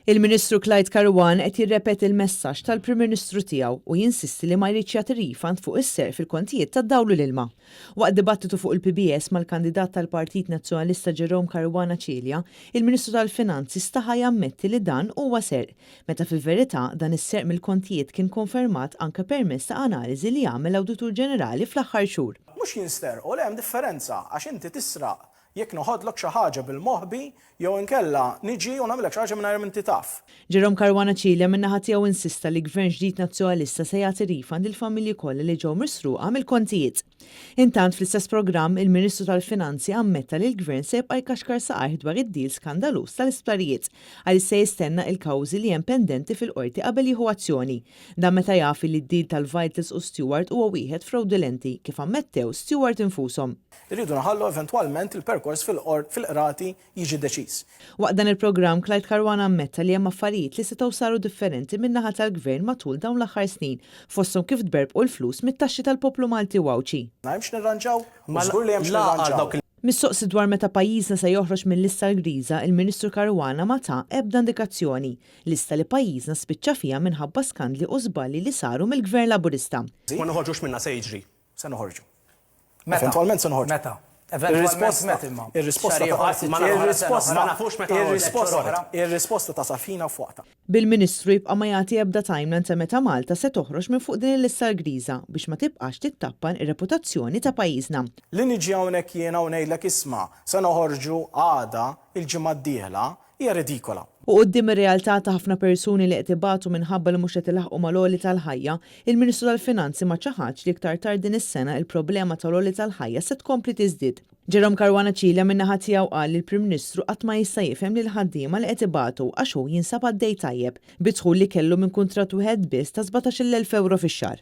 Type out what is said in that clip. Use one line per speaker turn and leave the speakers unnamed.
Il-Ministru Clyde Caruana qed jirrepeti l-messaġġ tal-Prim Ministru tiegħu u jinsisti li ma jridx jagħti refund fuq is-serq fil-kontijiet tad-dawl u l-ilma. Waqt dibattitu fuq il-PBS mal-kandidat tal-Partit Nazzjonalista Jerome Caruana Cilja, il-Ministru tal-Finanzi staħa jammetti li dan huwa serq, meta fil-verità dan is-serq mill-kontijiet kien konfermat anke permezz ta' analiżi li għamel l-Awditur Ġenerali fl-aħħar xhur.
Mhux jinsterqu li hemm differenza għax inti tisraq jekk noħodlok xi ħaġa bil-moħħbi jew inkella niġi u nagħmilek xi ħaġa mingħajr m'inti taf.
Jerome Caruana Cilja min-naħa tiegħu insista li gvern ġdid nazzjonalista se jagħti refund lill-familji kollha li ġew misruqa mill-kontijiet. Intant fl-istess programm il-Ministru tal-Finanzi ammetta li l-Gvern se jibqa' jkaxkar saqajh dwar id-deal skandalus tal-isptarijiet għaliex se jistenna l-kawżi li hemm pendenti fil-qorti qabel jieħu azzjoni. Dan meta jaf li d-deal tal-Vitals u Stewart huwa wieħed fraudulenti kif ammettew Stewart infushom.
Irridu naħallu eventwalment il-perkors fil-qrati jiġi deċiż.
Waqt dan il-programm Clyde Caruana ammetta li hemm affarijiet li setgħu saru differenti min-naħa tal-Gvern matul dawn l-aħħar snin, fosthom kif tberbqu l-flus mit-taxxi tal-poplu Malti u Awċi.
Hemmx nirranġaw? Żgur li hemmx nirranġaw.
Mistoqsi dwar meta pajjiżna se joħroġ mill-lista l-griża, il-Ministru Caruana ma ta' ebda indikazzjoni. Lista li pajjiżna spiċċa fiha minħabba skandli u żballi li saru mill-Gvern Laburista.
Ma noħorġux minnha se jiġri.
Se noħorġu. Eventwalment se noħorġu.
Meta?
Ir-risposta ta' safina fuqta.
Bil-Ministru jibqa' ma jagħti ebda timeline ta' meta Malta se toħroġ minn fuq din il-lista l-griża biex ma tibqax tittappan ir-reputazzjoni ta' pajjiżna.
Li niġi hawnhekk jiena u ngħidlek isma' se noħorġu għada il-ġimgħa d-dieħla hija ridikola.
U quddiem ir-realtà ta' ħafna persuni li qed ibatu minħabba li mhux qed ilaħqu mal-għoli tal-ħajja, il-Ministru tal-Finanzi ma ċaħax li iktar tard din is-sena il-problema tal-għoli tal-ħajja se tkompli tiżdied. Jerome Caruana Cilja min-naħa tiegħu qal li l-Prim-Ministru qatt ma jista' jifhem lil ħaddiema li qed ibatu għax hu jinsab għaddej tajjeb bi dħul li kellu minn kuntratt wieħed biss ta' 17,000 euro fix-xahar.